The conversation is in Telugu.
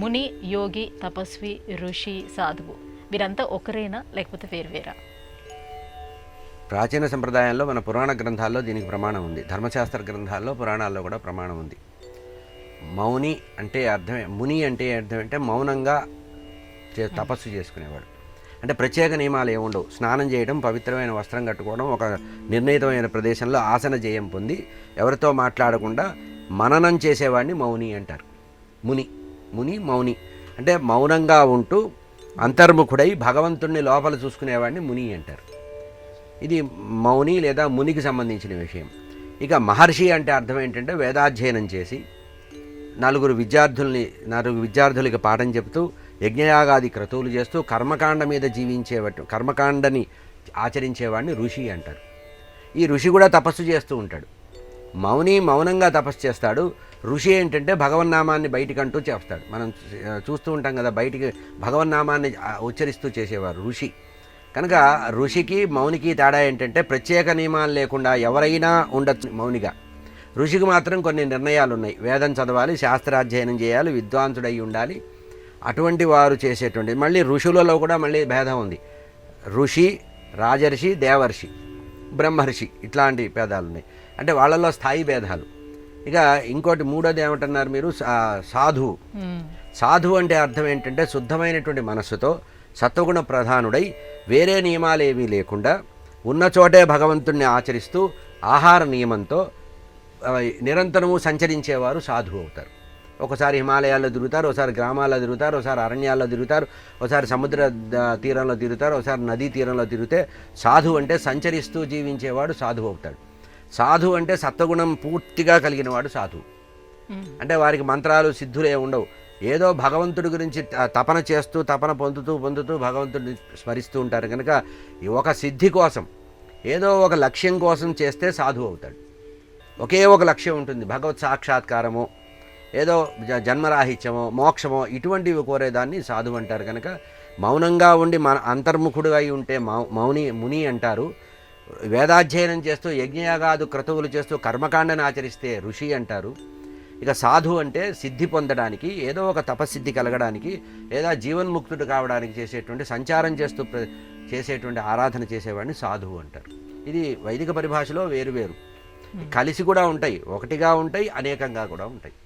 ముని, యోగి, తపస్వి, ఋషి, సాధువు వీరంతా ఒకరేనా లేకపోతే వేరువేరా? ప్రాచీన సంప్రదాయంలో మన పురాణ గ్రంథాల్లో దీనికి ప్రమాణం ఉంది. ధర్మశాస్త్ర గ్రంథాల్లో పురాణాల్లో కూడా ప్రమాణం ఉంది. మౌని అంటే అర్థమే, ముని అంటే అర్థం అంటే మౌనంగా తపస్సు చేసుకునేవాడు. అంటే ప్రత్యేక నియమాలు ఏముండవు. స్నానం చేయడం, పవిత్రమైన వస్త్రం కట్టుకోవడం, ఒక నిర్ణీతమైన ప్రదేశంలో ఆసన జయం పొంది ఎవరితో మాట్లాడకుండా మననం చేసేవాడిని మౌని అంటారు. ముని మౌని అంటే మౌనంగా ఉంటూ అంతర్ముఖుడై భగవంతుణ్ణి లోపల చూసుకునేవాడిని ముని అంటారు. ఇది మౌని లేదా మునికి సంబంధించిన విషయం. ఇక మహర్షి అంటే అర్థం ఏంటంటే వేదాధ్యయనం చేసి నలుగురు విద్యార్థులకి పాఠం చెబుతూ యజ్ఞయాగాది క్రతువులు చేస్తూ కర్మకాండ మీద కర్మకాండని ఆచరించేవాడిని ఋషి అంటారు. ఈ ఋషి కూడా తపస్సు చేస్తూ ఉంటాడు. మౌని మౌనంగా తపస్సు చేస్తాడు. ఋషి ఏంటంటే భగవన్నామాన్ని బయటికంటూ చేస్తాడు. మనం చూస్తూ ఉంటాం కదా, బయటికి భగవన్నామాన్ని ఉచ్చరిస్తూ చేసేవారు ఋషి. కనుక ఋషికి మౌనికి తేడా ఏంటంటే ప్రత్యేక నియమాలు లేకుండా ఎవరైనా ఉండొచ్చు మౌనిగా. ఋషికి మాత్రం కొన్ని నిర్ణయాలు ఉన్నాయి. వేదం చదవాలి, శాస్త్రాధ్యయనం చేయాలి, విద్వాంసుడై ఉండాలి. అటువంటి వారు చేసేటువంటి మళ్ళీ ఋషులలో కూడా మళ్ళీ భేదం ఉంది. ఋషి, రాజర్షి, దేవర్షి, బ్రహ్మర్షి ఇట్లాంటి భేదాలు ఉన్నాయి. అంటే వాళ్ళలో స్థాయి భేదాలు. ఇక ఇంకోటి మూడోది ఏమంటున్నారు మీరు, సాధువు. సాధువు అంటే అర్థం ఏంటంటే శుద్ధమైనటువంటి మనస్సుతో సత్వగుణ ప్రధానుడై వేరే నియమాలు ఏమీ లేకుండా ఉన్న చోటే భగవంతుణ్ణి ఆచరిస్తూ ఆహార నియమంతో నిరంతరము సంచరించేవారు సాధువు అవుతారు. ఒకసారి హిమాలయాల్లో తిరుగుతారు, ఒకసారి గ్రామాల్లో తిరుగుతారు, ఒకసారి అరణ్యాల్లో తిరుగుతారు, ఒకసారి సముద్ర తీరంలో తిరుగుతారు, ఒకసారి నదీ తీరంలో తిరిగితే సాధువు అంటే సంచరిస్తూ జీవించేవాడు సాధువు అవుతాడు. సాధువు అంటే సత్వగుణం పూర్తిగా కలిగిన వాడు సాధువు. అంటే వారికి మంత్రాలు సిద్ధులే ఉండవు. ఏదో భగవంతుడి గురించి తపన చేస్తూ తపన పొందుతూ భగవంతుడిని స్మరిస్తూ ఉంటారు. కనుక ఒక సిద్ధి కోసం ఏదో ఒక లక్ష్యం కోసం చేస్తే సాధువు అవుతాడు. ఒకే ఒక లక్ష్యం ఉంటుంది, భగవత్ సాక్షాత్కారమో ఏదో జన్మరాహిత్యమో మోక్షమో ఇటువంటివి కోరేదాన్ని సాధువు అంటారు. కనుక మౌనంగా ఉండి మన అంతర్ముఖుడు అయి ఉంటే ముని అంటారు. వేదాధ్యయనం చేస్తూ యజ్ఞయాగాదు క్రతువులు చేస్తూ కర్మకాండను ఆచరిస్తే ఋషి అంటారు. ఇక సాధు అంటే సిద్ధి పొందడానికి, ఏదో ఒక తపస్సిద్ధి కలగడానికి, లేదా జీవన్ముక్తుడు కావడానికి చేసేటువంటి సంచారం చేస్తూ చేసేటువంటి ఆరాధన చేసేవాడిని సాధువు అంటారు. ఇది వైదిక పరిభాషలో వేరువేరు కలిసి కూడా ఉంటాయి, ఒకటిగా ఉంటాయి, అనేకంగా కూడా ఉంటాయి.